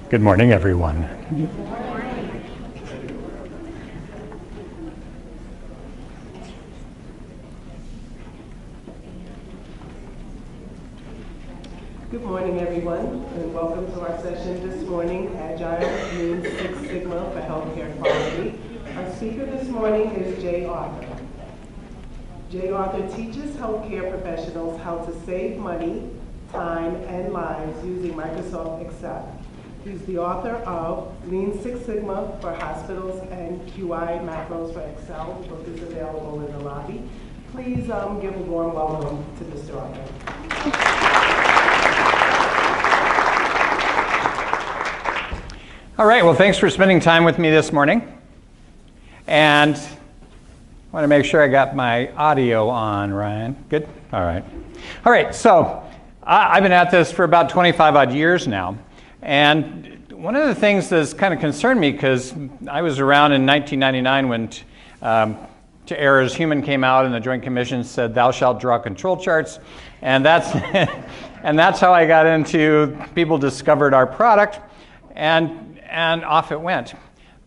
Good morning, everyone. Good morning, everyone, and welcome to our session this morning, Agile Lean Six Sigma for Healthcare Quality. Our speaker this morning is Jay Arthur. Jay Arthur teaches healthcare professionals how to save money, time, and lives using Microsoft Excel. He's the author of Lean Six Sigma for Hospitals and QI Macros for Excel. The book is available in the lobby. Please give a warm welcome to Mr. Arthur. All right, well, thanks for spending time with me this morning. And I want to make sure I got my audio on, Ryan. Good? All right. All right, so I've been at this for about 25 odd years now. And one of the things that's kind of concerned me, because I was around in 1999 when To Err Is Human came out and the Joint Commission said, thou shalt draw control charts. And that's, and that's how I got into, people discovered our product, and off it went.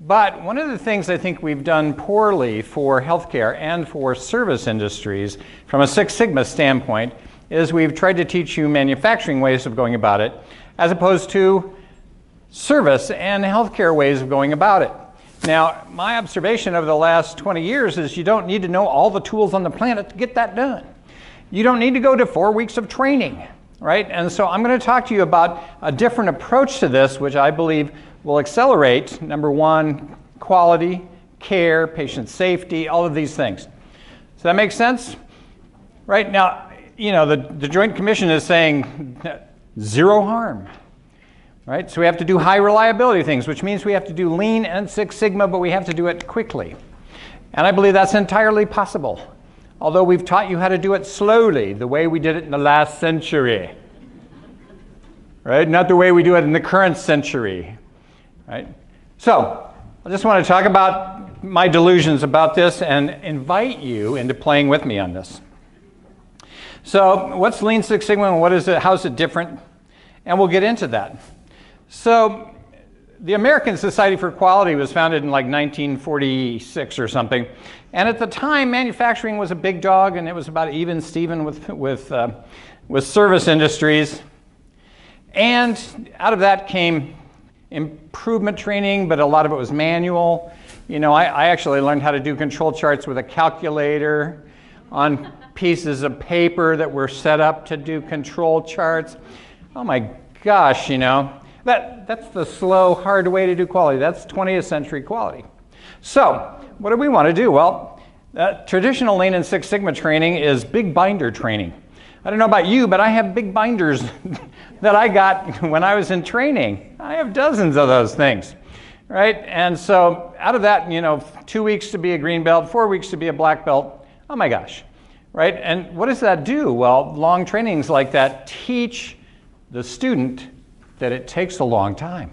But one of the things I think we've done poorly for healthcare and for service industries from a Six Sigma standpoint is we've tried to teach you manufacturing ways of going about it as opposed to service and healthcare ways of going about it. Now, my observation over the last 20 years is you don't need to know all the tools on the planet to get that done. You don't need to go to 4 weeks of training, right? And so I'm going to talk to you about a different approach to this, which I believe will accelerate, number one, quality, care, patient safety, all of these things. Does that make sense? Right now, you know, the Joint Commission is saying zero harm, right? So we have to do high reliability things, which means we have to do Lean and Six Sigma, but we have to do it quickly. And I believe that's entirely possible, although we've taught you how to do it slowly, the way we did it in the last century, right? Not the way we do it in the current century, right? So I just want to talk about my delusions about this and invite you into playing with me on this. So what's Lean Six Sigma and what is it? How is it different? And we'll get into that. So the American Society for Quality was founded in like 1946 or something. And at the time, manufacturing was a big dog and it was about even Steven with service industries. And out of that came improvement training, but a lot of it was manual. You know, I actually learned how to do control charts with a calculator on pieces of paper that were set up to do control charts. Oh my gosh, you know, that's the slow, hard way to do quality. That's 20th century quality. So what do we want to do? Well, traditional Lean and Six Sigma training is big binder training. I don't know about you, but I have big binders that I got when I was in training. I have dozens of those things, right? And so out of that, you know, 2 weeks to be a green belt, 4 weeks to be a black belt. Oh my gosh, right? And what does that do? Well, long trainings like that teach the student that it takes a long time,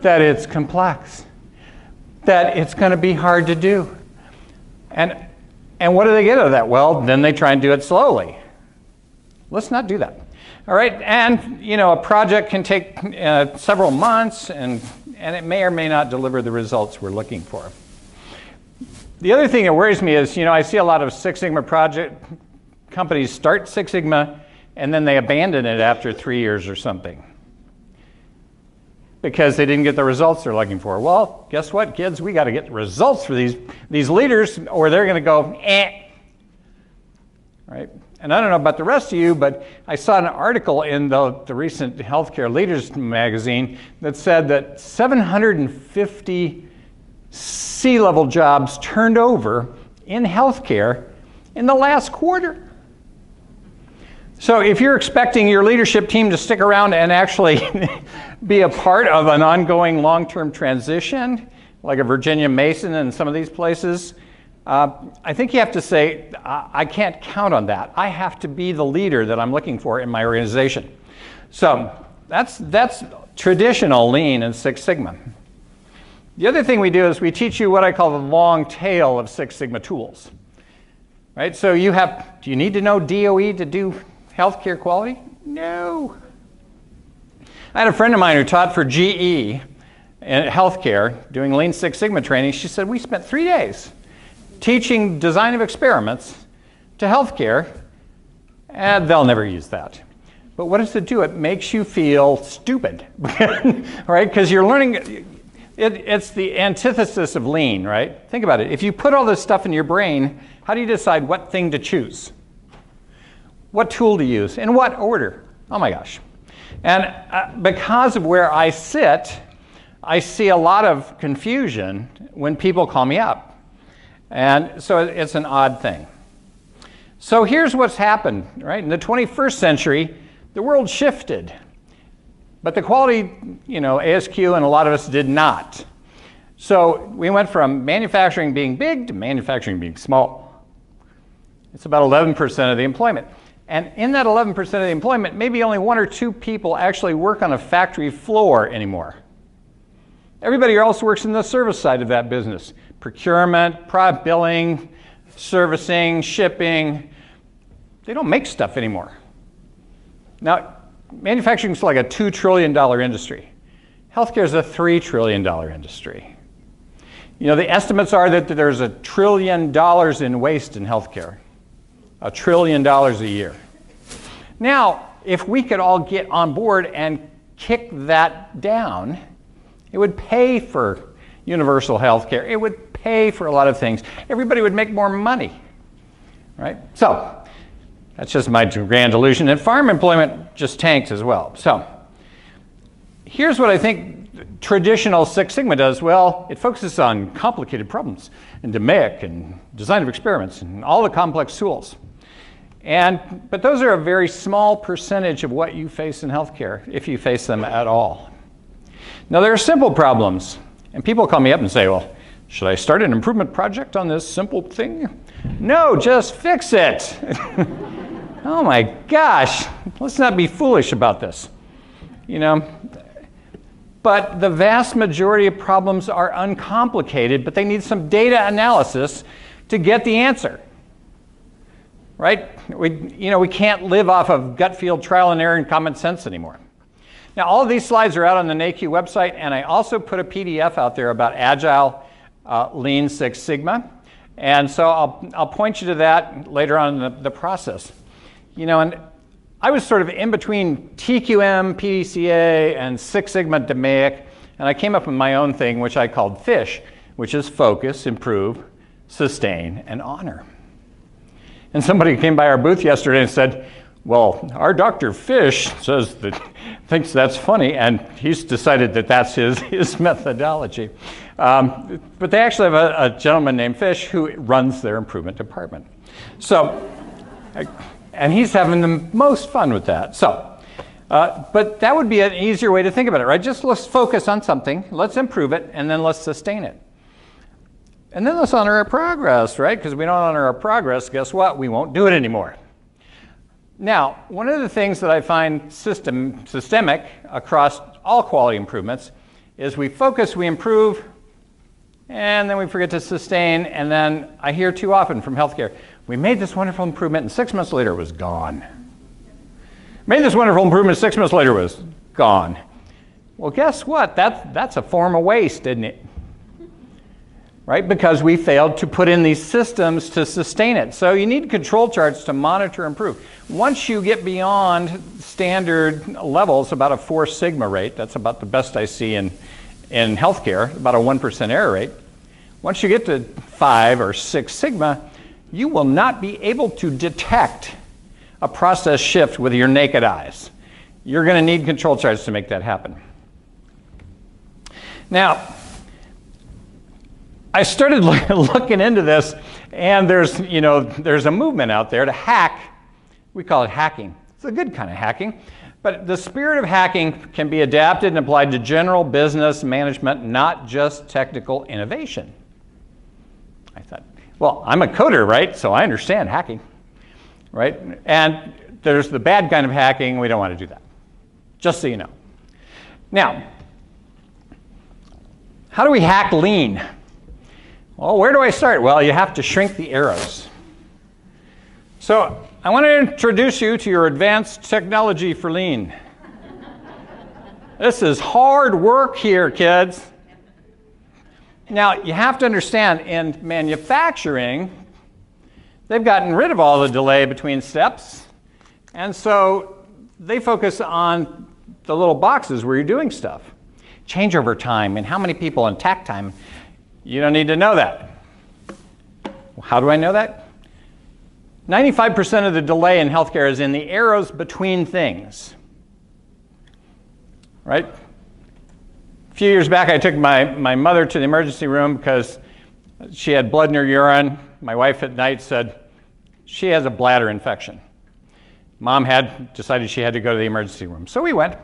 that it's complex, that it's going to be hard to do. And what do they get out of that? Well, then they try and do it slowly. Let's not do that. All right, and you know, a project can take several months and it may or may not deliver the results we're looking for. The other thing that worries me is, you know, I see a lot of Six Sigma project companies start Six Sigma and then they abandon it after 3 years or something because they didn't get the results they're looking for. Well, guess what, kids? We got to get results for these leaders or they're going to go, right? And I don't know about the rest of you, but I saw an article in the recent Healthcare Leaders magazine that said that 750 C-level jobs turned over in healthcare in the last quarter. So if you're expecting your leadership team to stick around and actually be a part of an ongoing long-term transition, like a Virginia Mason and some of these places, I think you have to say, I can't count on that. I have to be the leader that I'm looking for in my organization. So that's traditional Lean and Six Sigma. The other thing we do is we teach you what I call the long tail of Six Sigma tools. Right? So do you need to know DOE to do healthcare quality? No. I had a friend of mine who taught for GE in healthcare doing Lean Six Sigma training. She said, we spent 3 days teaching design of experiments to healthcare, and they'll never use that. But what does it do? It makes you feel stupid, right? Because you're learning, it's the antithesis of lean, right? Think about it. If you put all this stuff in your brain, how do you decide what thing to choose? What tool to use? In what order? Oh my gosh. And because of where I sit, I see a lot of confusion when people call me up. And so it's an odd thing. So here's what's happened, right? In the 21st century, the world shifted. But the quality, ASQ and a lot of us did not. So we went from manufacturing being big to manufacturing being small. It's about 11% of the employment. And in that 11% of the employment, maybe only 1 or 2 people actually work on a factory floor anymore. Everybody else works in the service side of that business. Procurement, product billing, servicing, shipping. They don't make stuff anymore. Now, manufacturing is like a $2 trillion industry. Healthcare is a $3 trillion industry. The estimates are that there's $1 trillion in waste in healthcare. $1 trillion a year. Now, if we could all get on board and kick that down, it would pay for universal health care. It would pay for a lot of things. Everybody would make more money, right? So that's just my grand illusion. And farm employment just tanks as well. So here's what I think traditional Six Sigma does. Well, it focuses on complicated problems and DMAIC and design of experiments and all the complex tools. But those are a very small percentage of what you face in healthcare, if you face them at all. Now, there are simple problems. And people call me up and say, well, should I start an improvement project on this simple thing? No, just fix it. Oh my gosh, let's not be foolish about this. But the vast majority of problems are uncomplicated, but they need some data analysis to get the answer. Right? We can't live off of gut feel, trial and error, and common sense anymore. Now, all of these slides are out on the NAHQ website, and I also put a PDF out there about Agile Lean Six Sigma. And so I'll point you to that later on in the process. And I was sort of in between TQM, PDCA, and Six Sigma DMAIC, and I came up with my own thing, which I called FISH, which is focus, improve, sustain, and honor. And somebody came by our booth yesterday and said, well, our Dr. Fish thinks that's funny, and he's decided that that's his methodology. But they actually have a gentleman named Fish who runs their improvement department. So, and he's having the most fun with that. So, but that would be an easier way to think about it, right? Just let's focus on something, let's improve it, and then let's sustain it. And then let's honor our progress, right? Because if we don't honor our progress, guess what? We won't do it anymore. Now, one of the things that I find systemic across all quality improvements is we focus, we improve, and then we forget to sustain, and then I hear too often from healthcare, we made this wonderful improvement, and 6 months later it was gone. Made this wonderful improvement, 6 months later it was gone. Well, guess what? That's a form of waste, isn't it? Right? Because we failed to put in these systems to sustain it. So you need control charts to monitor and improve. Once you get beyond standard levels, about a 4 sigma rate, that's about the best I see in healthcare, about a 1% error rate. Once you get to 5 or 6 sigma, you will not be able to detect a process shift with your naked eyes. You're going to need control charts to make that happen. Now, I started looking into this, and there's a movement out there to hack. We call it hacking. It's a good kind of hacking, but the spirit of hacking can be adapted and applied to general business management, not just technical innovation. I thought, well, I'm a coder, right? So I understand hacking, right? And there's the bad kind of hacking. We don't want to do that, just so you know. Now, how do we hack lean? Well, where do I start? Well, you have to shrink the arrows. So I want to introduce you to your advanced technology for lean. This is hard work here, kids. Now, you have to understand, in manufacturing, they've gotten rid of all the delay between steps, and so they focus on the little boxes where you're doing stuff. Changeover time and how many people and tack time. You don't need to know that. How do I know that? 95% of the delay in healthcare is in the arrows between things. Right? A few years back, I took my mother to the emergency room because she had blood in her urine. My wife at night said, she has a bladder infection. Mom had decided she had to go to the emergency room. So we went,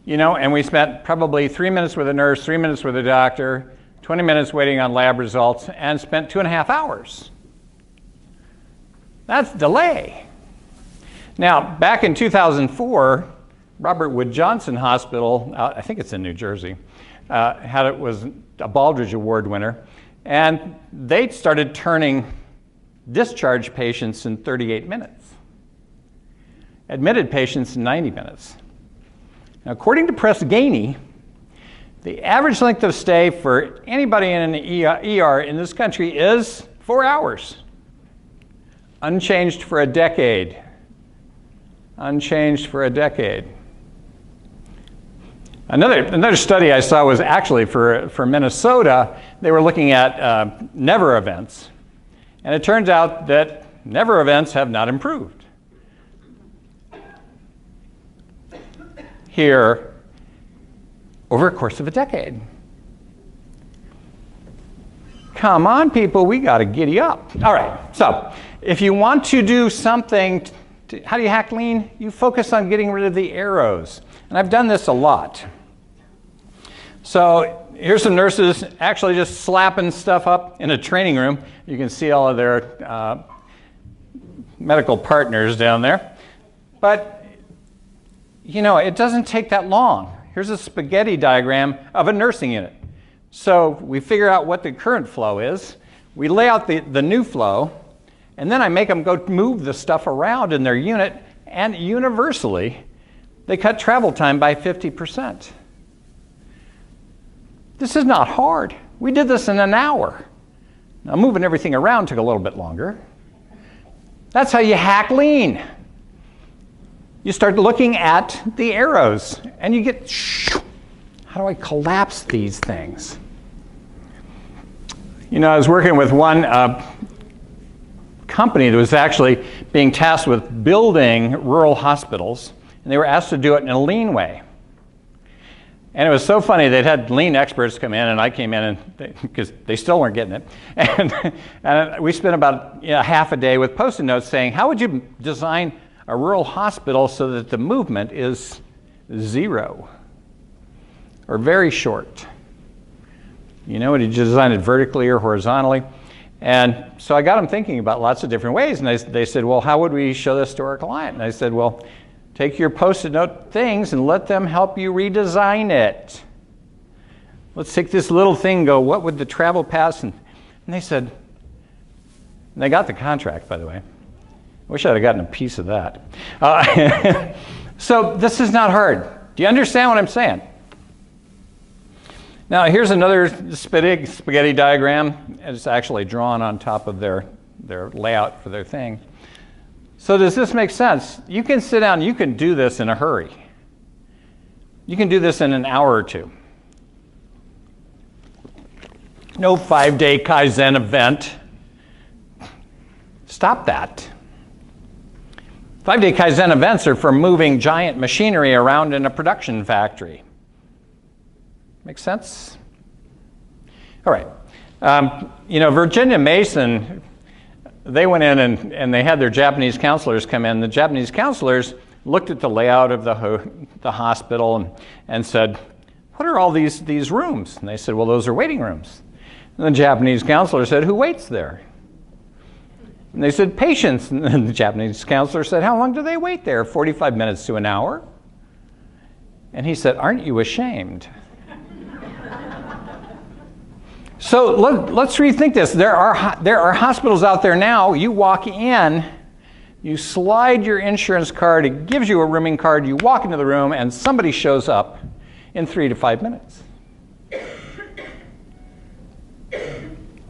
and we spent probably 3 minutes with a nurse, 3 minutes with a doctor, 20 minutes waiting on lab results, and spent 2.5 hours. That's delay. Now, back in 2004, Robert Wood Johnson Hospital, I think it's in New Jersey, was a Baldrige Award winner, and they started turning discharge patients in 38 minutes. Admitted patients in 90 minutes. Now, according to Press Ganey, the average length of stay for anybody in an ER in this country is 4 hours. Unchanged for a decade. Unchanged for a decade. Another study I saw was actually for Minnesota. They were looking at never events. And it turns out that never events have not improved. Here over a course of a decade. Come on, people, we got to giddy up. All right, so if you want to do something, how do you hack lean? You focus on getting rid of the arrows. And I've done this a lot. So here's some nurses actually just slapping stuff up in a training room. You can see all of their medical partners down there. But it doesn't take that long. Here's a spaghetti diagram of a nursing unit. So we figure out what the current flow is. We lay out the new flow, and then I make them go move the stuff around in their unit, and universally, they cut travel time by 50%. This is not hard. We did this in an hour. Now, moving everything around took a little bit longer. That's how you hack lean. You start looking at the arrows, and you get, how do I collapse these things? I was working with one company that was actually being tasked with building rural hospitals, and they were asked to do it in a lean way. And it was so funny, they'd had lean experts come in, and I came in, because they still weren't getting it. And we spent about half a day with Post-it notes saying, how would you design a rural hospital so that the movement is 0 or very short? Would you design it vertically or horizontally? And so I got them thinking about lots of different ways. And they said, well, how would we show this to our client? And I said, well, take your Post-it note things and let them help you redesign it. Let's take this little thing, go, what would the travel pass? And they said, and they got the contract, by the way. I wish I'd have gotten a piece of that. So this is not hard. Do you understand what I'm saying? Now here's another spaghetti diagram. It's actually drawn on top of their layout for their thing. So does this make sense? You can sit down, you can do this in a hurry. You can do this in an hour or two. No 5-day Kaizen event. Stop that. 5-day Kaizen events are for moving giant machinery around in a production factory. Make sense? All right. Virginia Mason, they went in and they had their Japanese counselors come in. The Japanese counselors looked at the layout of the hospital and said, what are all these rooms? And they said, well, those are waiting rooms. And the Japanese counselor said, who waits there? And they said, patients. And the Japanese counselor said, how long do they wait there? 45 minutes to an hour. And he said, aren't you ashamed? So let's rethink this. There are hospitals out there now. You walk in, you slide your insurance card, it gives you a rooming card, you walk into the room, and somebody shows up, in 3 to 5 minutes.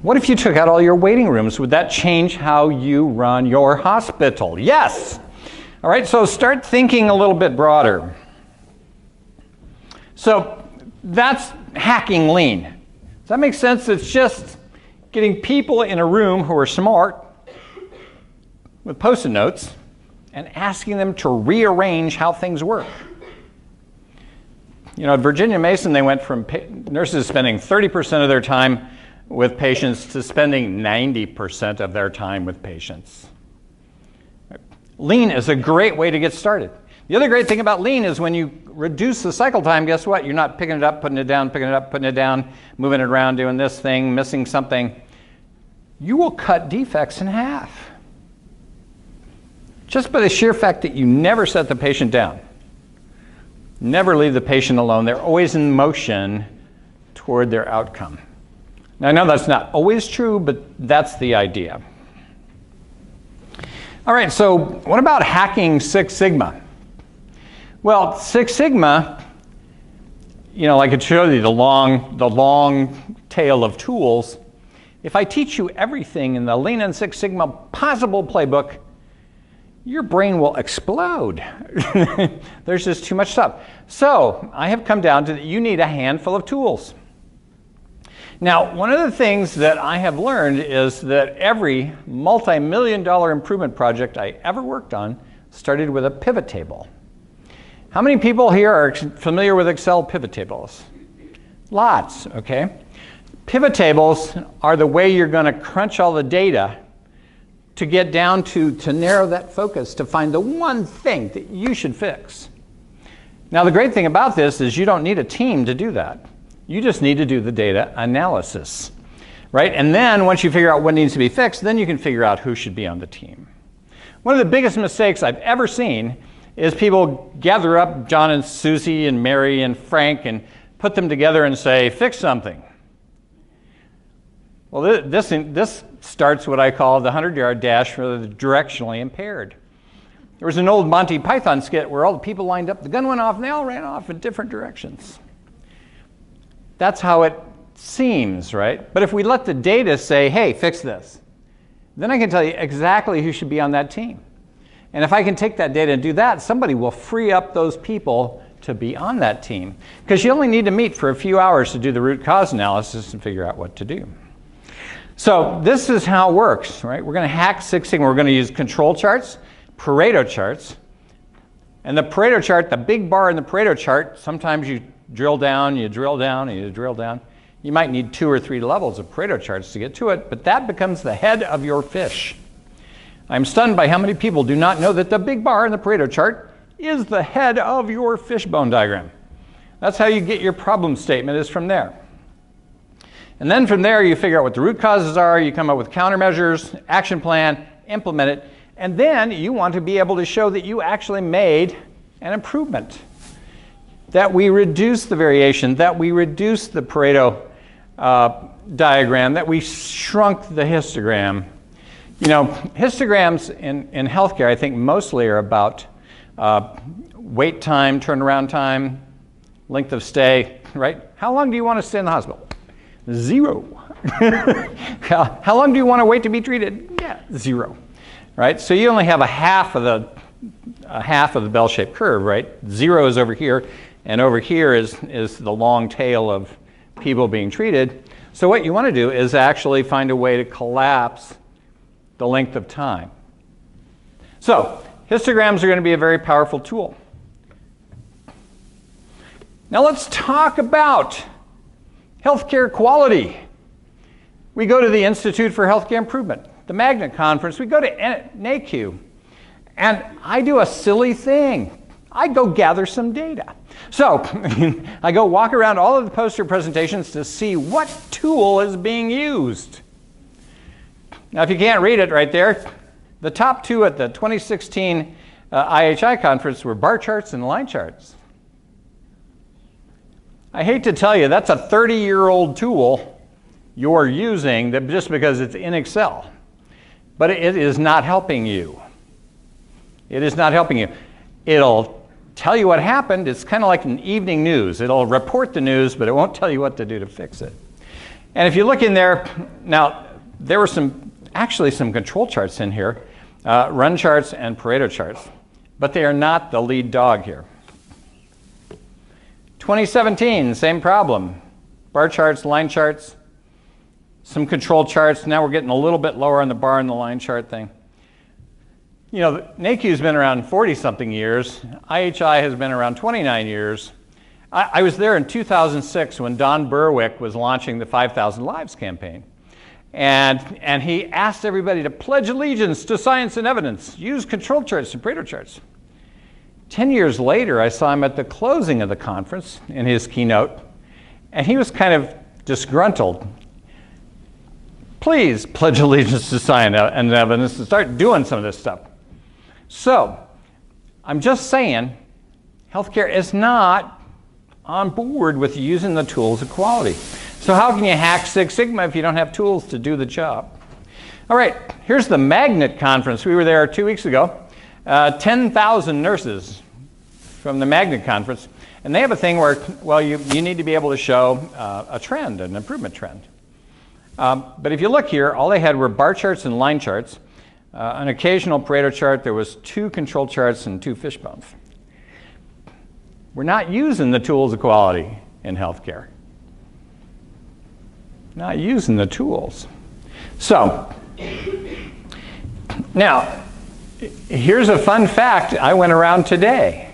What if you took out all your waiting rooms? Would that change how you run your hospital? Yes. All right, so start thinking a little bit broader. So that's hacking lean. Does that make sense? It's just getting people in a room who are smart with Post-it notes and asking them to rearrange how things work. You know, at Virginia Mason, they went from nurses spending 30% of their time with patients to spending 90% of their time with patients. Lean is a great way to get started. The other great thing about lean is when you reduce the cycle time, guess what? You're not picking it up, putting it down, picking it up, putting it down, moving it around, doing this thing, missing something. You will cut defects in half. Just by the sheer fact that you never set the patient down. Never leave the patient alone. They're always in motion toward their outcome. Now, I know that's not always true, but that's the idea. All right, so what about hacking Six Sigma? Well, Six Sigma, you know, like it showed you the long tail of tools. If I teach you everything in the Lean and Six Sigma possible playbook, your brain will explode. There's just too much stuff. So I have come down to that you need a handful of tools. Now, one of the things that I have learned is that every multi-million-dollar improvement project I ever worked on started with a pivot table. How many people here are familiar with Excel pivot tables? Lots, okay? Pivot tables are the way you're going to crunch all the data to get down to narrow that focus, to find the one thing that you should fix. Now, the great thing about this is you don't need a team to do that. You just need to do the data analysis, right? And then once you figure out what needs to be fixed, then you can figure out who should be on the team. One of the biggest mistakes I've ever seen is people gather up John and Susie and Mary and Frank and put them together and say, fix something. Well, this starts what I call the 100-yard dash for the directionally impaired. There was an old Monty Python skit where all the people lined up, the gun went off, and they all ran off in different directions. That's how it seems, right? But if we let the data say, hey, fix this, then I can tell you exactly who should be on that team. And if I can take that data and do that, somebody will free up those people to be on that team. Because you only need to meet for a few hours to do the root cause analysis and figure out what to do. So this is how it works, right? We're going to hack Six Sigma. We're going to use control charts, Pareto charts. And the Pareto chart, the big bar in the Pareto chart, sometimes you drill down, you drill down, and you drill down. You might need 2 or 3 levels of Pareto charts to get to it, but that becomes the head of your fish. I'm stunned by how many people do not know that the big bar in the Pareto chart is the head of your fishbone diagram. That's how you get your problem statement, is from there. And then from there, you figure out what the root causes are, you come up with countermeasures, action plan, implement it, and then you want to be able to show that you actually made an improvement. That we reduce the variation, that we reduce the Pareto diagram, that we shrunk the histogram. You know, histograms in healthcare, I think mostly are about wait time, turnaround time, length of stay, right? How long do you want to stay in the hospital? 0. How long do you want to wait to be treated? Yeah, 0, right? So you only have a half of the bell-shaped curve, right? 0 is over here. And over here is the long tail of people being treated. So what you want to do is actually find a way to collapse the length of time. So histograms are going to be a very powerful tool. Now let's talk about healthcare quality. We go to the Institute for Healthcare Improvement, the Magnet Conference. We go to NAHQ. And I do a silly thing. I go gather some data. So I go walk around all of the poster presentations to see what tool is being used. Now, if you can't read it right there, the top 2 at the 2016 IHI conference were bar charts and line charts. I hate to tell you, that's a 30-year-old tool you're using just because it's in Excel. But it is not helping you. It is not helping you. It'll tell you what happened. It's kind of like an evening news. It'll report the news, but it won't tell you what to do to fix it. And if you look in there, now there were actually some control charts in here, run charts and Pareto charts, but they are not the lead dog here. 2017, same problem. Bar charts, line charts, some control charts. Now we're getting a little bit lower on the bar and the line chart thing. You know, NAHQ's been around 40-something years. IHI has been around 29 years. I was there in 2006 when Don Berwick was launching the 5,000 Lives campaign. And he asked everybody to pledge allegiance to science and evidence, use control charts and Pareto charts. 10 years later, I saw him at the closing of the conference in his keynote, and he was kind of disgruntled. Please pledge allegiance to science and evidence and start doing some of this stuff. So, I'm just saying, healthcare is not on board with using the tools of quality. So how can you hack Six Sigma if you don't have tools to do the job? All right, here's the Magnet conference. We were there 2 weeks ago. 10,000 nurses from the Magnet conference. And they have a thing where, well, you need to be able to show a trend, an improvement trend. But if you look here, all they had were bar charts and line charts. An occasional Pareto chart. There was 2 control charts and 2 fishbones. We're not using the tools of quality in healthcare. Not using the tools. So, now, here's a fun fact I went around today.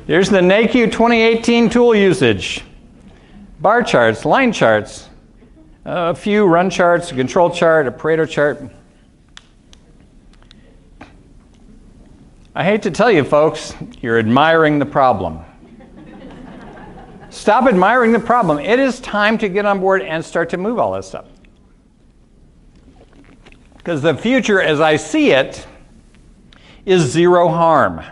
Here's the NAHQ 2018 tool usage. Bar charts, line charts, a few run charts, a control chart, a Pareto chart. I hate to tell you, folks, you're admiring the problem. Stop admiring the problem. It is time to get on board and start to move all this stuff. Because the future, as I see it, is zero harm.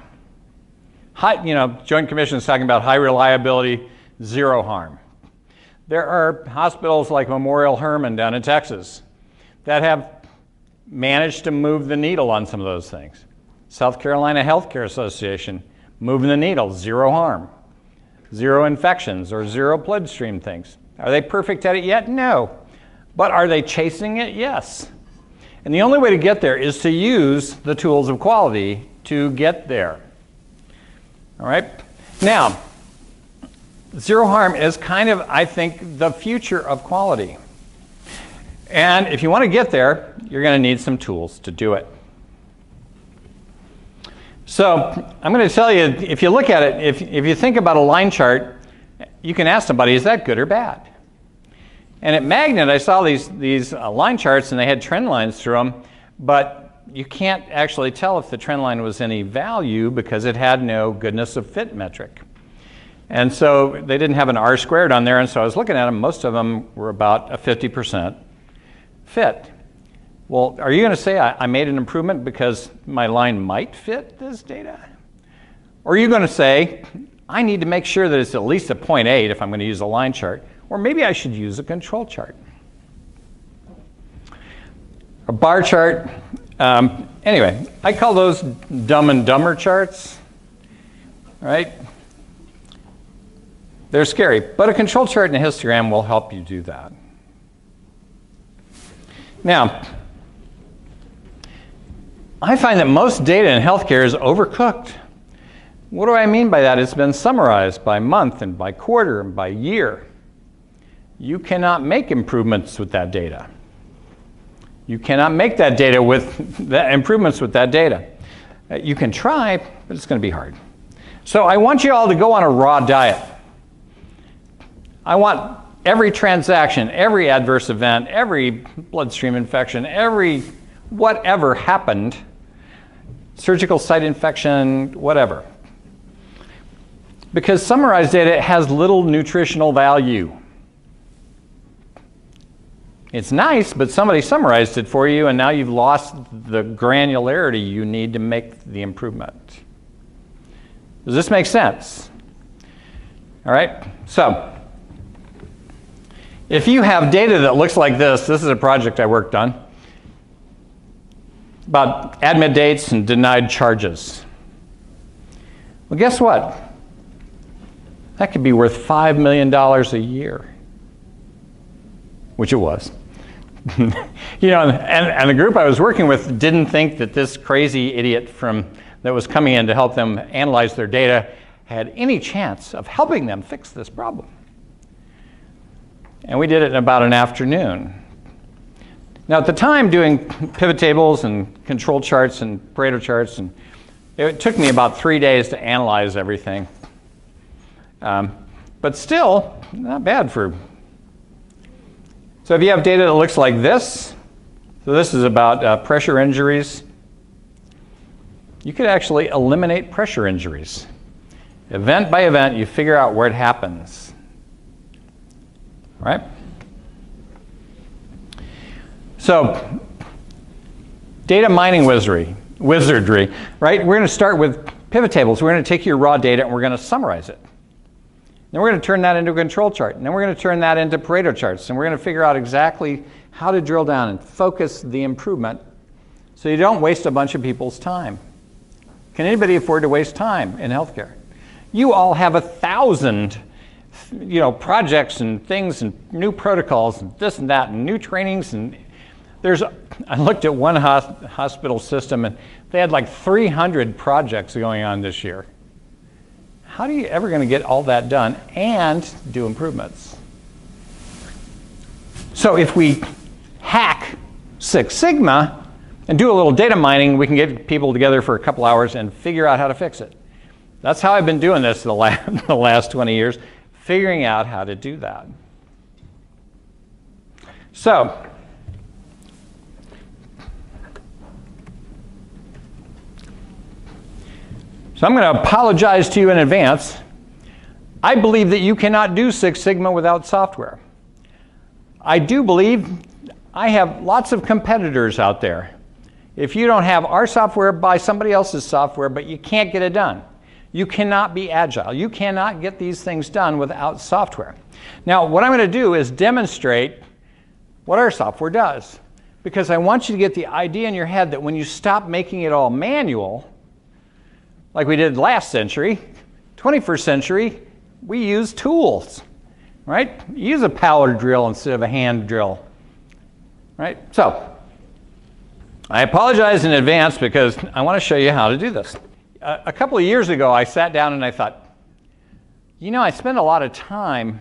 Joint Commission is talking about high reliability, zero harm. There are hospitals like Memorial Hermann down in Texas that have managed to move the needle on some of those things. South Carolina Healthcare Association, moving the needle, zero harm. Zero infections or zero bloodstream things. Are they perfect at it yet? No. But are they chasing it? Yes. And the only way to get there is to use the tools of quality to get there. All right? Now, zero harm is kind of, I think, the future of quality. And if you want to get there, you're going to need some tools to do it. So I'm going to tell you, if you look at it, if you think about a line chart, you can ask somebody, is that good or bad? And at Magnet, I saw these line charts, and they had trend lines through them, but you can't actually tell if the trend line was any value because it had no goodness of fit metric. And so they didn't have an R squared on there, and so I was looking at them. Most of them were about a 50% fit. Well, are you going to say I made an improvement because my line might fit this data? Or are you going to say, I need to make sure that it's at least a 0.8 if I'm going to use a line chart, or maybe I should use a control chart? A bar chart. Anyway, I call those dumb and dumber charts, right? They're scary, but a control chart and a histogram will help you do that. Now, I find that most data in healthcare is overcooked. What do I mean by that? It's been summarized by month and by quarter and by year. You cannot make improvements with that data. You cannot make that data with the improvements with that data. You can try, but it's going to be hard. So I want you all to go on a raw diet. I want every transaction, every adverse event, every bloodstream infection, every whatever happened, surgical site infection, whatever. Because summarized data has little nutritional value. It's nice, but somebody summarized it for you, and now you've lost the granularity you need to make the improvement. Does this make sense? All right, so if you have data that looks like this is a project I worked on. about admit dates and denied charges. Well, guess what? That could be worth $5 million a year, which it was. And the group I was working with didn't think that this crazy idiot that was coming in to help them analyze their data had any chance of helping them fix this problem. And we did it in about an afternoon. Now, at the time, doing pivot tables and control charts and Pareto charts, and it took me about 3 days to analyze everything. But still, not bad for. So if you have data that looks like this, so this is about pressure injuries, you could actually eliminate pressure injuries. Event by event, you figure out where it happens. Right? So, data mining wizardry, right? We're going to start with pivot tables. We're going to take your raw data and we're going to summarize it. Then we're going to turn that into a control chart. And then we're going to turn that into Pareto charts. And we're going to figure out exactly how to drill down and focus the improvement so you don't waste a bunch of people's time. Can anybody afford to waste time in healthcare? You all have 1,000 projects and things and new protocols and this and that and new trainings. And I looked at one hospital system and they had like 300 projects going on this year. How are you ever going to get all that done and do improvements? So if we hack Six Sigma and do a little data mining, we can get people together for a couple hours and figure out how to fix it. That's how I've been doing this the last 20 years, figuring out how to do that. So I'm going to apologize to you in advance. I believe that you cannot do Six Sigma without software. I do believe I have lots of competitors out there. If you don't have our software, buy somebody else's software, but you can't get it done. You cannot be agile. You cannot get these things done without software. Now, what I'm going to do is demonstrate what our software does, because I want you to get the idea in your head that when you stop making it all manual, like we did last century, 21st century, we use tools, right? You use a power drill instead of a hand drill, right? So I apologize in advance because I want to show you how to do this. A couple of years ago, I sat down and I thought, I spend a lot of time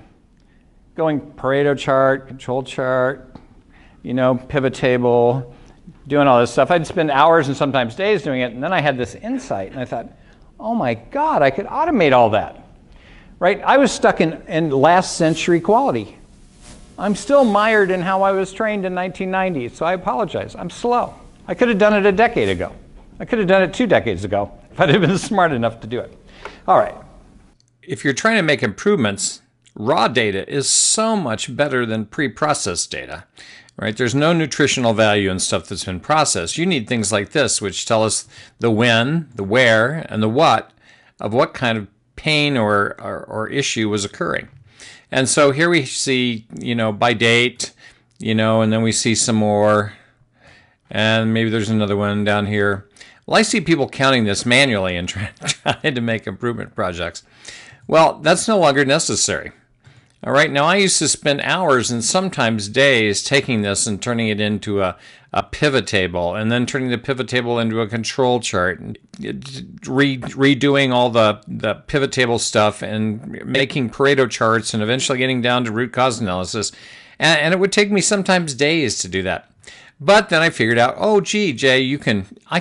going Pareto chart, control chart, pivot table, doing all this stuff. I'd spend hours and sometimes days doing it, and then I had this insight, and I thought, oh my God, I could automate all that, right? I was stuck in last century quality. I'm still mired in how I was trained in 1990, so I apologize. I'm slow. I could have done it a decade ago. I could have done it 2 decades ago if I'd have been smart enough to do it. All right. If you're trying to make improvements, raw data is so much better than pre-processed data. Right? There's no nutritional value in stuff that's been processed. You need things like this, which tell us the when, the where, and the what of what kind of pain or issue was occurring. And so here we see, by date, and then we see some more, and maybe there's another one down here. Well, I see people counting this manually and trying to make improvement projects. Well, that's no longer necessary. All right, now I used to spend hours and sometimes days taking this and turning it into a pivot table, and then turning the pivot table into a control chart, and redoing all the pivot table stuff and making Pareto charts and eventually getting down to root cause analysis. And it would take me sometimes days to do that. But then I figured out, oh, gee, Jay, I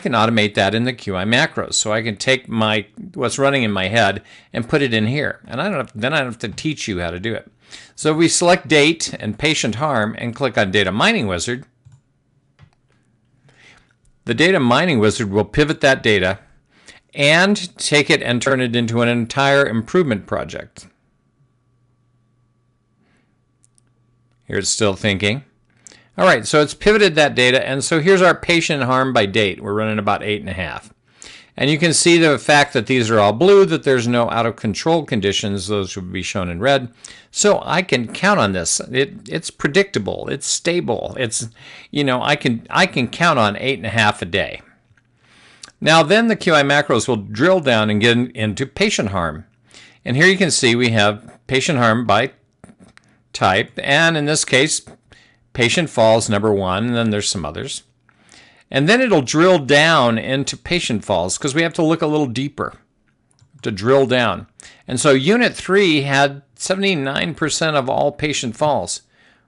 can automate that in the QI macros. So I can take what's running in my head and put it in here. And I don't have to teach you how to do it. So we select date and patient harm and click on Data Mining Wizard. The Data Mining Wizard will pivot that data and take it and turn it into an entire improvement project. Here it's still thinking. All right, so it's pivoted that data, and so here's our patient harm by date. We're running about 8.5. And you can see the fact that these are all blue, that there's no out of control conditions. Those would be shown in red. So I can count on this. It's predictable. It's stable. It's, I can count on 8.5 a day. Now then the QI macros will drill down and get into patient harm. And here you can see we have patient harm by type. And in this case, patient falls number 1, and then there's some others. And then it'll drill down into patient falls because we have to look a little deeper to drill down. And so Unit 3 had 79% of all patient falls.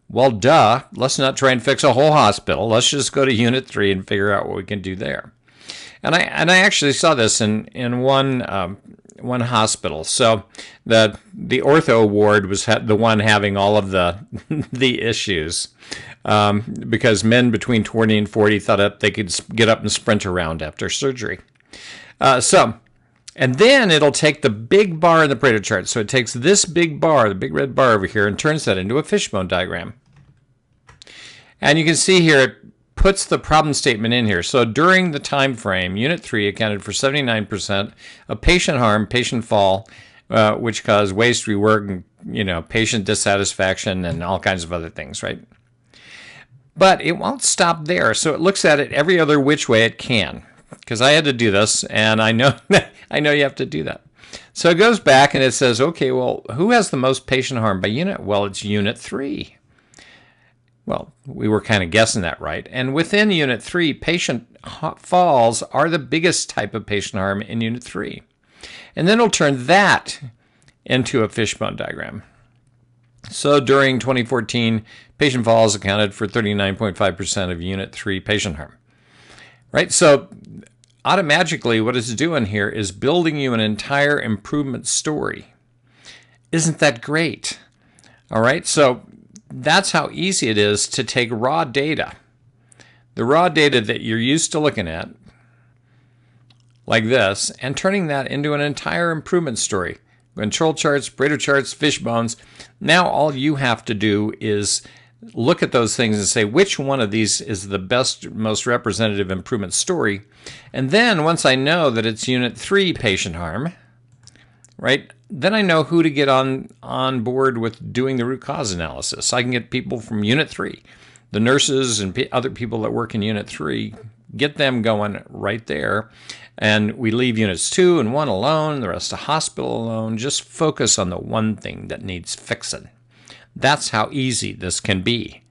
Well, duh, let's not try and fix a whole hospital. Let's just go to Unit 3 and figure out what we can do there. And I actually saw this in one hospital. So the ortho ward was the one having all of the the issues. Because men between 20 and 40 thought that they could get up and sprint around after surgery. And then it'll take the big bar in the Pareto chart. So it takes this big bar, the big red bar over here, and turns that into a fishbone diagram. And you can see here it puts the problem statement in here. So during the time frame, Unit 3 accounted for 79% of patient harm, patient fall, which caused waste, rework, patient dissatisfaction, and all kinds of other things, right? But it won't stop there, so it looks at it every other which way it can. Because I had to do this, and I know you have to do that. So it goes back and it says, okay, well, who has the most patient harm by unit? Well, it's Unit 3. Well, we were kind of guessing that, right? And within Unit 3, patient falls are the biggest type of patient harm in Unit 3. And then it'll turn that into a fishbone diagram. So during 2014, patient falls accounted for 39.5% of Unit 3 patient harm. Right? So automatically what it's doing here is building you an entire improvement story. Isn't that great? All right, so that's how easy it is to take raw data, the raw data that you're used to looking at, like this, and turning that into an entire improvement story. Control charts, Pareto charts, fishbones. Now all you have to do is look at those things and say which one of these is the best, most representative improvement story. And then once I know that it's Unit 3 patient harm, right, then I know who to get on board with doing the root cause analysis. I can get people from Unit 3, the nurses and other people that work in Unit 3, get them going right there. And we leave Units 2 and 1 alone, the rest of hospital alone. Just focus on the one thing that needs fixing. That's how easy this can be.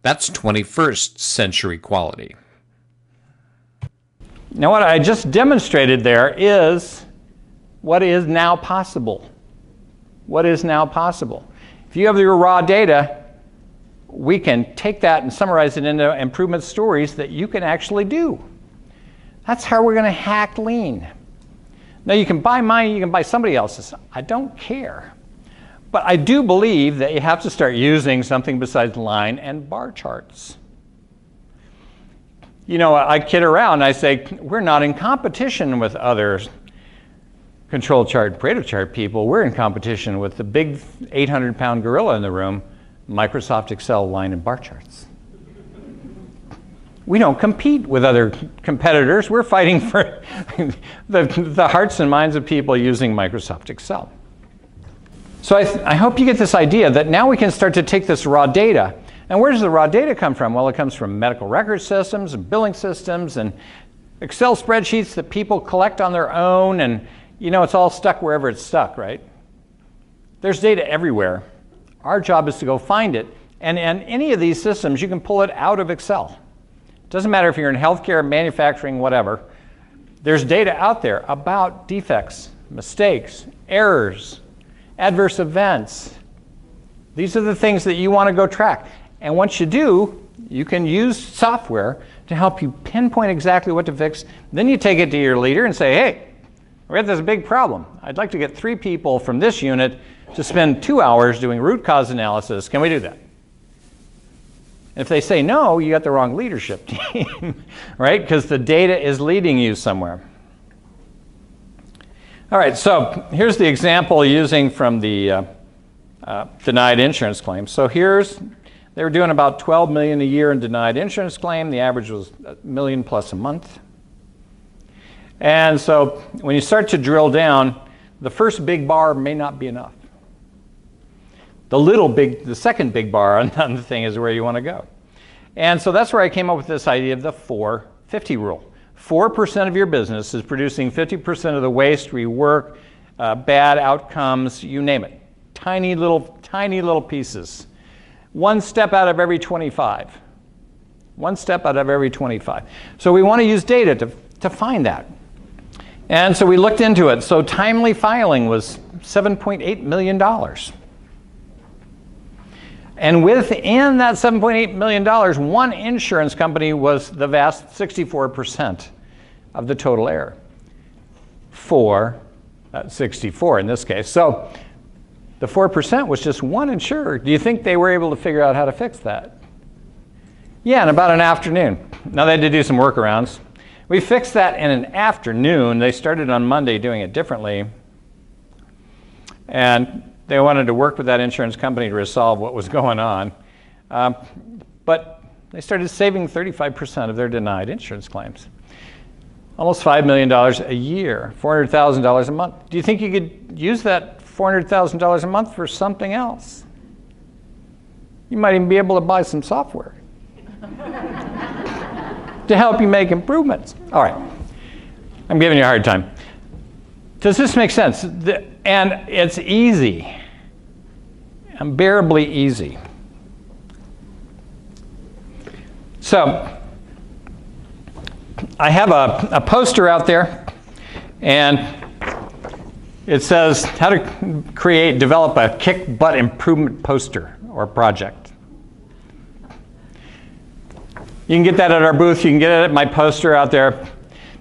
That's 21st century quality. Now what I just demonstrated there is what is now possible. What is now possible? If you have your raw data, we can take that and summarize it into improvement stories that you can actually do. That's how we're going to hack lean. Now you can buy mine, you can buy somebody else's. I don't care. But I do believe that you have to start using something besides line and bar charts. I kid around, I say, we're not in competition with other control chart, Pareto chart people. We're in competition with the big 800-pound gorilla in the room, Microsoft Excel line and bar charts. We don't compete with other competitors. We're fighting for the hearts and minds of people using Microsoft Excel. So I hope you get this idea that now we can start to take this raw data. And where does the raw data come from? Well, it comes from medical record systems and billing systems and Excel spreadsheets that people collect on their own. And, it's all stuck wherever it's stuck, right? There's data everywhere. Our job is to go find it. And in any of these systems, you can pull it out of Excel. Doesn't matter if you're in healthcare, manufacturing, whatever. There's data out there about defects, mistakes, errors, adverse events. These are the things that you want to go track. And once you do, you can use software to help you pinpoint exactly what to fix. Then you take it to your leader and say, hey, we have this big problem. I'd like to get 3 people from this unit to spend 2 hours doing root cause analysis. Can we do that? If they say no, you got the wrong leadership team, right? Because the data is leading you somewhere. All right, so here's the example using from the denied insurance claim. So they were doing about $12 million a year in denied insurance claim. The average was $1 million plus a month. And so when you start to drill down, the first big bar may not be enough. The second big bar on the thing is where you want to go. And so that's where I came up with this idea of the 4-50 rule. 4% of your business is producing 50% of the waste, rework, bad outcomes, you name it. Tiny little pieces. One step out of every 25. One step out of every 25. So we want to use data to find that. And so we looked into it. So timely filing was $7.8 million. And within that $7.8 million, one insurance company was the vast 64% of the total error. 64 in this case. So the 4% was just one insurer. Do you think they were able to figure out how to fix that? Yeah, in about an afternoon. Now they had to do some workarounds. We fixed that in an afternoon. They started on Monday doing it differently. And they wanted to work with that insurance company to resolve what was going on. But they started saving 35% of their denied insurance claims. Almost $5 million a year, $400,000 a month. Do you think you could use that $400,000 a month for something else? You might even be able to buy some software to help you make improvements. All right, I'm giving you a hard time. Does this make sense? And it's easy, unbearably easy. So I have a poster out there, and it says how to develop a kick butt improvement poster or project. You can get that at our booth. You can get it at my poster out there.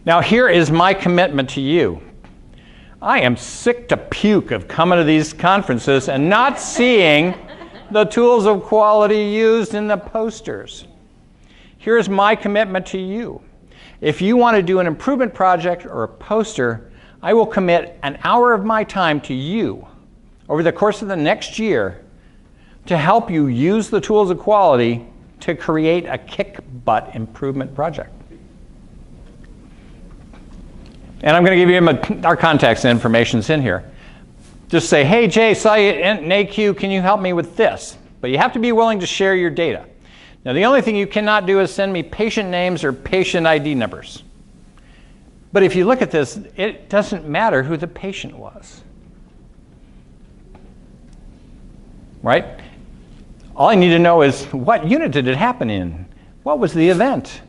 Now here is my commitment to you. I am sick to puke of coming to these conferences and not seeing the tools of quality used in the posters. Here's my commitment to you. If you want to do an improvement project or a poster, I will commit an hour of my time to you over the course of the next year to help you use the tools of quality to create a kick butt improvement project. And I'm going to give you our contacts and information's in here. Just say, hey, Jay, saw you at NAHQ, can you help me with this? But you have to be willing to share your data. Now, the only thing you cannot do is send me patient names or patient ID numbers. But if you look at this, it doesn't matter who the patient was. Right? All I need to know is what unit did it happen in? What was the event?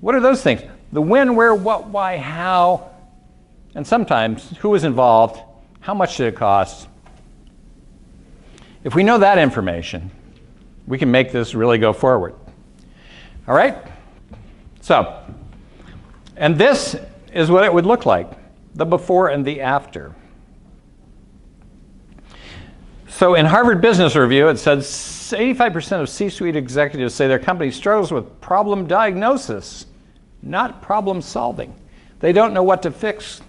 What are those things? The when, where, what, why, how, and sometimes who was involved, how much did it cost? If we know that information, we can make this really go forward. All right? So, and this is what it would look like, the before and the after. So in Harvard Business Review, it says 85% of C-suite executives say their company struggles with problem diagnosis, not problem solving. They don't know what to fix,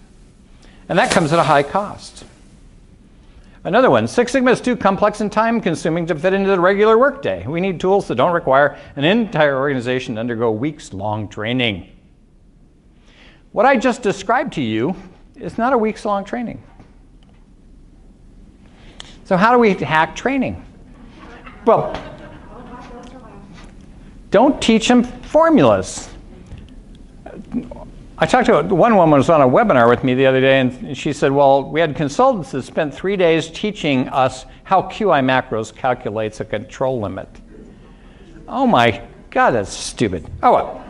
and that comes at a high cost. Another one, Six Sigma is too complex and time-consuming to fit into the regular workday. We need tools that don't require an entire organization to undergo weeks-long training. What I just described to you is not a weeks-long training. So how do we hack training? Well, don't teach them formulas. I talked to one woman who was on a webinar with me the other day, and she said, well, we had consultants that spent 3 days teaching us how QI macros calculates a control limit. Oh my God, that's stupid. Oh well.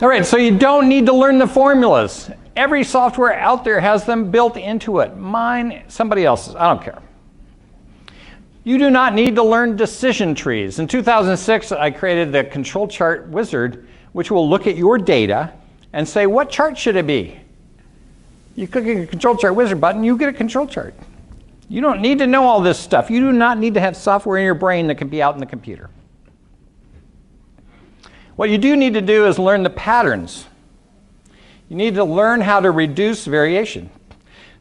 All right, so you don't need to learn the formulas. Every software out there has them built into it. Mine, somebody else's, I don't care. You do not need to learn decision trees. In 2006, I created the control chart wizard, which will look at your data and say, what chart should it be? You click the control chart wizard button, you get a control chart. You don't need to know all this stuff. You do not need to have software in your brain that can be out in the computer. What you do need to do is learn the patterns. You need to learn how to reduce variation.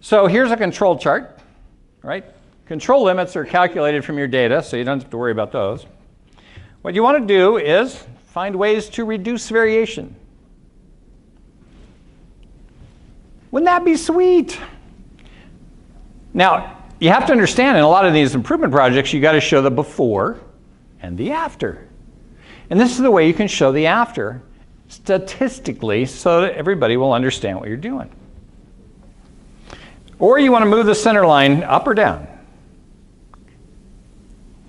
So here's a control chart, right? Control limits are calculated from your data, so you don't have to worry about those. What you want to do is find ways to reduce variation. Wouldn't that be sweet? Now, you have to understand in a lot of these improvement projects, you got to show the before and the after. And this is the way you can show the after statistically so that everybody will understand what you're doing. Or you want to move the center line up or down.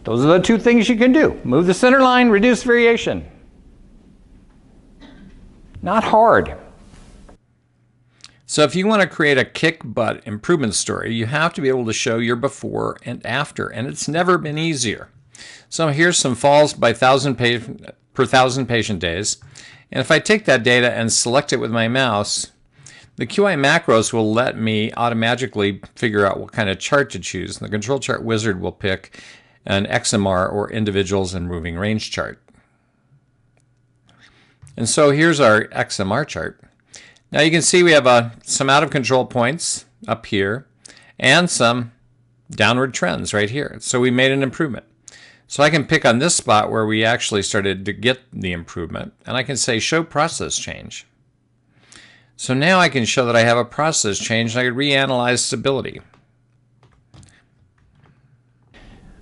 Those are the two things you can do. Move the center line, reduce variation. Not hard. So if you want to create a kick-butt improvement story, you have to be able to show your before and after, and it's never been easier. So here's some falls per 1,000 patient days. And if I take that data and select it with my mouse, the QI macros will let me automatically figure out what kind of chart to choose. The control chart wizard will pick an XMR or individuals and moving range chart. And so here's our XMR chart. Now you can see we have some out of control points up here and some downward trends right here. So we made an improvement. So I can pick on this spot where we actually started to get the improvement, and I can say show process change. So now I can show that I have a process change, and I can reanalyze stability.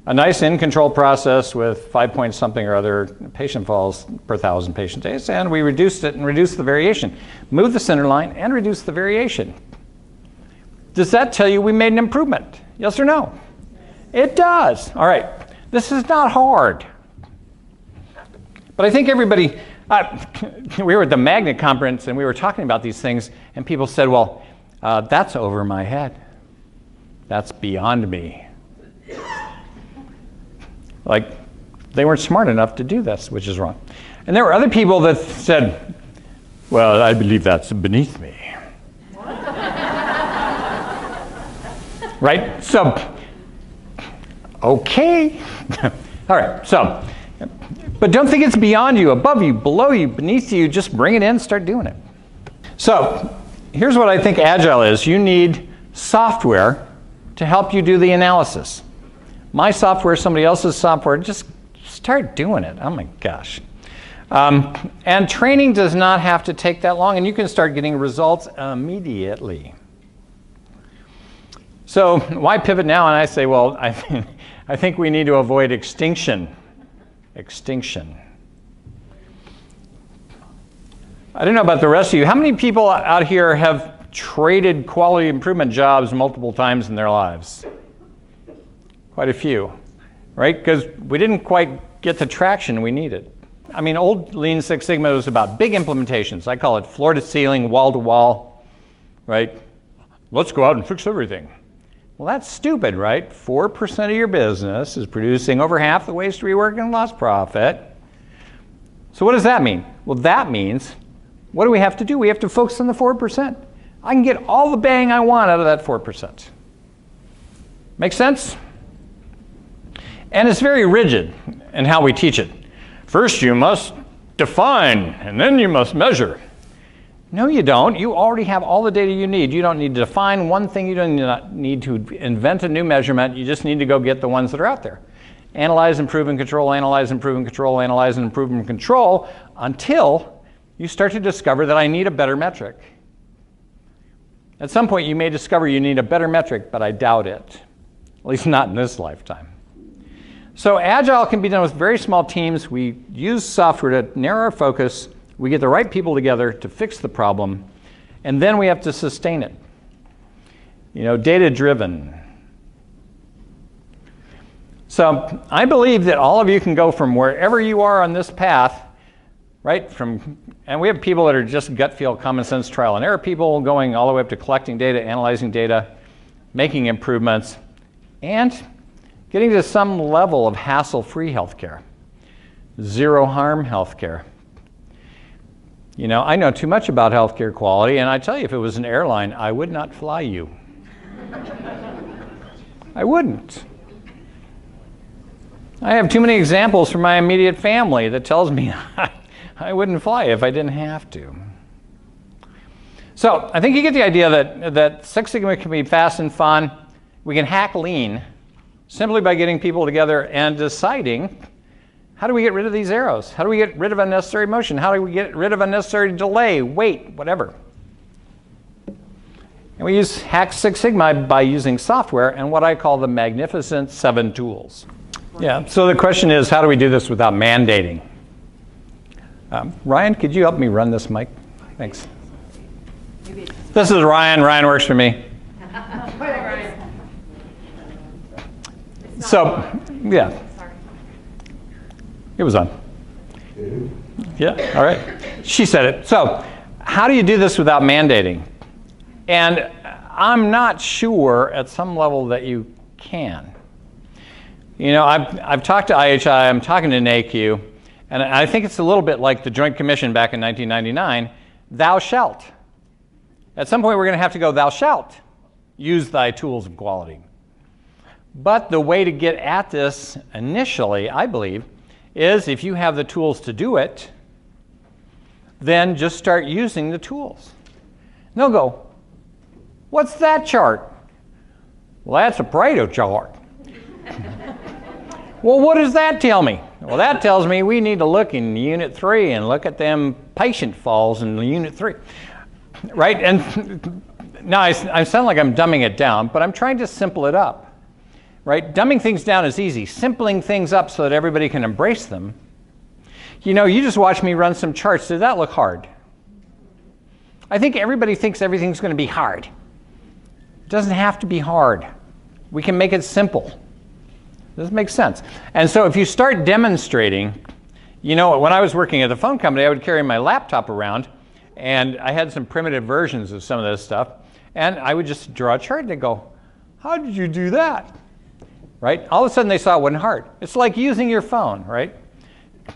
A nice in-control process with 5 point something or other patient falls per 1,000 patient days, and we reduced it and reduced the variation. Move the center line and reduce the variation. Does that tell you we made an improvement? Yes or no? It does. All right. This is not hard. But I think everybody, we were at the Magnet conference and we were talking about these things, and people said, well, that's over my head. That's beyond me. Like, they weren't smart enough to do this, which is wrong. And there were other people that said, well, I believe that's beneath me. Right? So, okay. All right, so, but don't think it's beyond you, above you, below you, beneath you. Just bring it in, start doing it. So, here's what I think Agile is. You need software to help you do the analysis. My software, somebody else's software, just start doing it. Oh my gosh. And training does not have to take that long, and you can start getting results immediately. So why pivot now? And I say, well, I think we need to avoid extinction. Extinction. I don't know about the rest of you. How many people out here have traded quality improvement jobs multiple times in their lives? Quite a few, right? Because we didn't quite get the traction we needed. I mean, old Lean Six Sigma was about big implementations. I call it floor to ceiling, wall to wall, right? Let's go out and fix everything. Well, that's stupid, right? 4% of your business is producing over half the waste, rework, and lost profit. So what does that mean? Well, that means, what do we have to do? We have to focus on the 4%. I can get all the bang I want out of that 4%. Make sense? And it's very rigid in how we teach it. First you must define, and then you must measure. No, you don't. You already have all the data you need. You don't need to define one thing. You don't need to invent a new measurement. You just need to go get the ones that are out there. Analyze, improve, and control, analyze, improve, and control, analyze, and improve, and control, until you start to discover that I need a better metric. At some point you may discover you need a better metric, but I doubt it. At least not in this lifetime. So Agile can be done with very small teams. We use software to narrow our focus. We get the right people together to fix the problem, and then we have to sustain it. You know, data-driven. So I believe that all of you can go from wherever you are on this path, right? And we have people that are just gut feel, common sense, trial and error people, going all the way up to collecting data, analyzing data, making improvements, and getting to some level of hassle-free healthcare, zero-harm healthcare. You know, I know too much about healthcare quality, and I tell you, if it was an airline, I would not fly you. I wouldn't. I have too many examples from my immediate family that tells me I wouldn't fly if I didn't have to. So I think you get the idea that Six Sigma can be fast and fun. We can hack lean simply by getting people together and deciding, how do we get rid of these arrows? How do we get rid of unnecessary motion? How do we get rid of unnecessary delay, wait, whatever? And we use Hack Six Sigma by using software and what I call the Magnificent Seven tools. Yeah, so the question is, how do we do this without mandating? Ryan, could you help me run this mic? Thanks. This is Ryan. Ryan works for me. So, yeah. It was on. Yeah, all right. She said it. So, how do you do this without mandating? And I'm not sure at some level that you can. You know, I've talked to IHI, I'm talking to NAHQ, and I think it's a little bit like the Joint Commission back in 1999, thou shalt. At some point we're going to have to go, thou shalt use thy tools of quality. But the way to get at this initially, I believe, is if you have the tools to do it, then just start using the tools. And they'll go, what's that chart? Well, that's a Pareto chart. Well, what does that tell me? Well, that tells me we need to look in Unit 3 and look at them patient falls in Unit 3. Right? And now I sound like I'm dumbing it down, but I'm trying to simple it up. Right? Dumbing things down is easy. Simpling things up so that everybody can embrace them. You know, you just watch me run some charts. Did that look hard? I think everybody thinks everything's going to be hard. It doesn't have to be hard. We can make it simple. Does this make sense? And so if you start demonstrating, you know, when I was working at the phone company, I would carry my laptop around, and I had some primitive versions of some of this stuff, and I would just draw a chart and they'd go, how did you do that? Right? All of a sudden they saw it wasn't hard. It's like using your phone, right?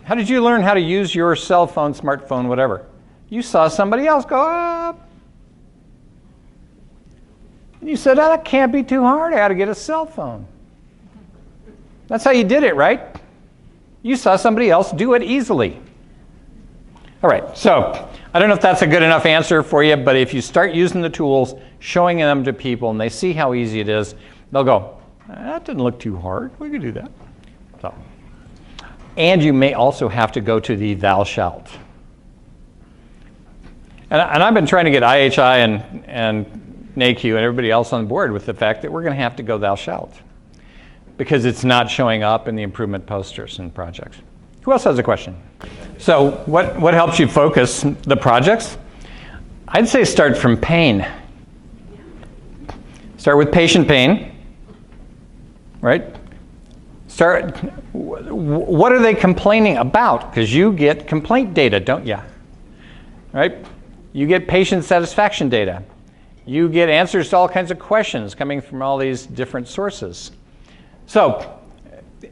How did you learn how to use your cell phone, smartphone, whatever? You saw somebody else go up. And you said, oh, that can't be too hard. I got to get a cell phone. That's how you did it, right? You saw somebody else do it easily. All right, so I don't know if that's a good enough answer for you, but if you start using the tools, showing them to people, and they see how easy it is, they'll go, that didn't look too hard. We could do that. So, and you may also have to go to the thou shalt. And I've been trying to get IHI and NAHQ and everybody else on board with the fact that we're going to have to go thou shalt, because it's not showing up in the improvement posters and projects. Who else has a question? So what helps you focus the projects? I'd say start from pain. Start with patient pain, right? Start, what are they complaining about? Because you get complaint data, don't you? Right? You get patient satisfaction data. You get answers to all kinds of questions coming from all these different sources. So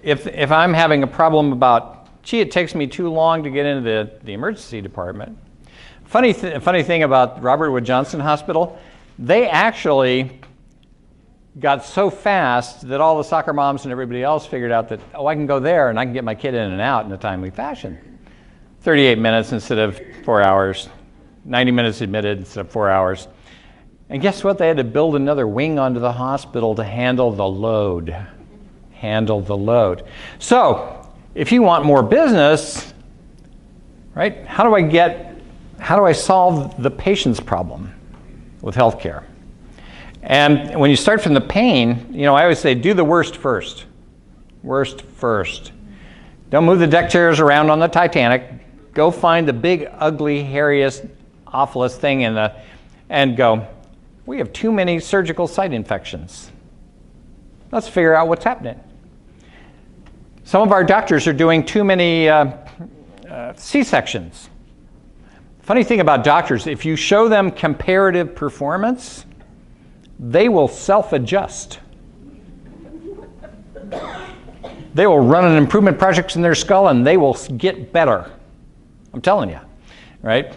if I'm having a problem about, gee, it takes me too long to get into the emergency department. Funny thing about Robert Wood Johnson Hospital, they actually got so fast that all the soccer moms and everybody else figured out that, oh, I can go there and I can get my kid in and out in a timely fashion. 38 minutes instead of 4 hours, 90 minutes admitted instead of 4 hours. And guess what? They had to build another wing onto the hospital to handle the load. So if you want more business, right, how do I solve the patient's problem with healthcare? And when you start from the pain, you know, I always say do the worst first. Worst first. Don't move the deck chairs around on the Titanic. Go find the big, ugly, hairiest, awfulest thing and go, we have too many surgical site infections. Let's figure out what's happening. Some of our doctors are doing too many C-sections. Funny thing about doctors, if you show them comparative performance, they will self-adjust. They will run an improvement project in their skull and they will get better. I'm telling you, right?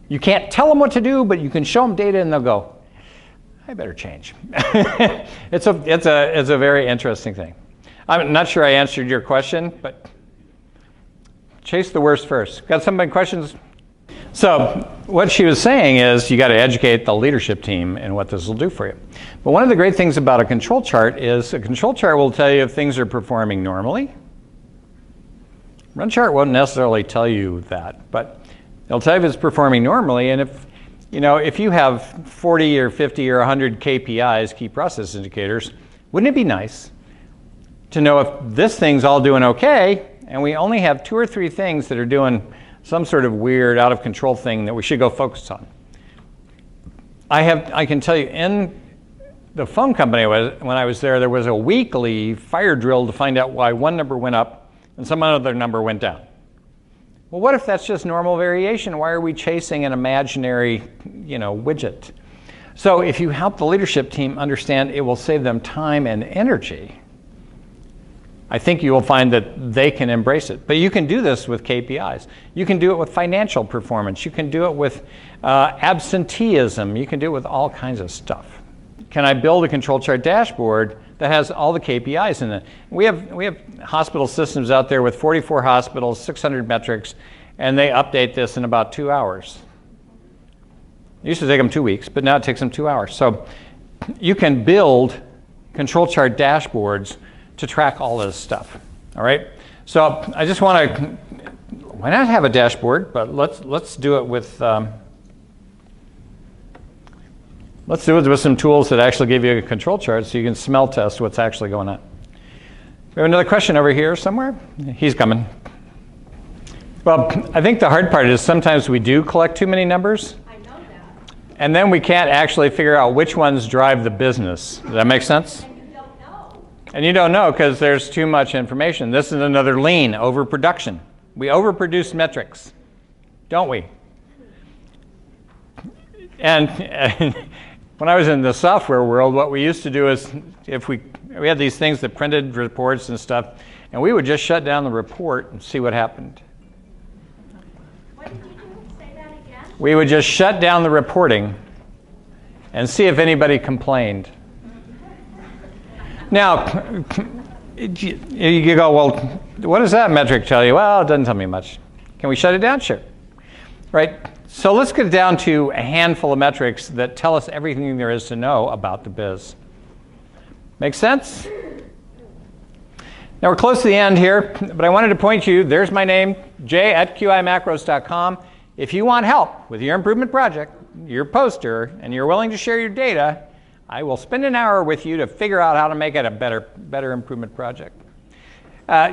You can't tell them what to do, but you can show them data and they'll go, I better change. It's a very interesting thing. I'm not sure I answered your question, but chase the worst first. Got some questions? So what she was saying is you got to educate the leadership team in what this will do for you. But one of the great things about a control chart is a control chart will tell you if things are performing normally. Run chart won't necessarily tell you that, but it'll tell you if it's performing normally, and if you have 40 or 50 or 100 KPIs, key process indicators, wouldn't it be nice to know if this thing's all doing okay and we only have 2 or 3 things that are doing some sort of weird, out of control thing that we should go focus on? I can tell you, in the phone company when I was there was a weekly fire drill to find out why one number went up and some other number went down. Well, what if that's just normal variation? Why are we chasing an imaginary, widget? So if you help the leadership team understand it will save them time and energy, I think you will find that they can embrace it. But you can do this with KPIs. You can do it with financial performance. You can do it with absenteeism. You can do it with all kinds of stuff. Can I build a control chart dashboard that has all the KPIs in it? We have hospital systems out there with 44 hospitals, 600 metrics, and they update this in about 2 hours. It used to take them 2 weeks, but now it takes them 2 hours. So you can build control chart dashboards to track all this stuff. All right. So I just want to, why not have a dashboard? But let's do it with. Let's do it with some tools that actually give you a control chart so you can smell test what's actually going on. We have another question over here somewhere. He's coming. Well, I think the hard part is sometimes we do collect too many numbers. I know that. And then we can't actually figure out which ones drive the business. Does that make sense? And you don't know. And you don't know because there's too much information. This is another lean, overproduction. We overproduce metrics, don't we? And when I was in the software world, what we used to do is if we had these things that printed reports and stuff, and we would just shut down the report and see what happened. What did you do? Say that again? We would just shut down the reporting and see if anybody complained. Now, you go, well, what does that metric tell you? Well, it doesn't tell me much. Can we shut it down? Sure. Right? So let's get down to a handful of metrics that tell us everything there is to know about the biz. Make sense? Now we're close to the end here, but I wanted to point you, there's my name, j@qimacros.com. If you want help with your improvement project, your poster, and you're willing to share your data, I will spend an hour with you to figure out how to make it a better improvement project.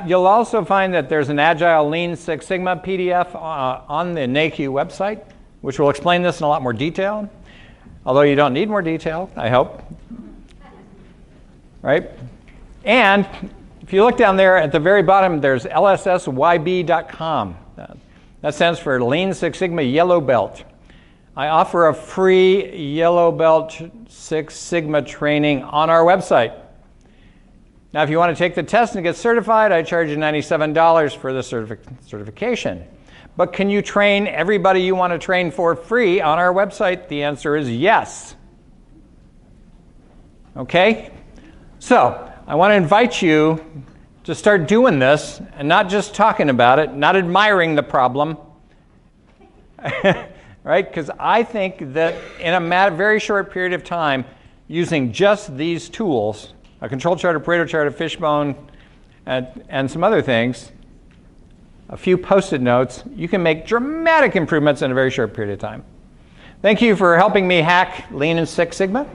You'll also find that there's an Agile Lean Six Sigma PDF on the NAHQ website, which will explain this in a lot more detail, although you don't need more detail, I hope. Right? And if you look down there at the very bottom, there's lssyb.com. That stands for Lean Six Sigma Yellow Belt. I offer a free Yellow Belt Six Sigma training on our website. Now, if you want to take the test and get certified, I charge you $97 for the certification. But can you train everybody you want to train for free on our website? The answer is yes. Okay? So, I want to invite you to start doing this and not just talking about it, not admiring the problem. Right? Because I think that in a very short period of time, using just these tools, a control chart, a Pareto chart, a fishbone, and some other things, a few post-it notes, you can make dramatic improvements in a very short period of time. Thank you for helping me hack Lean and Six Sigma.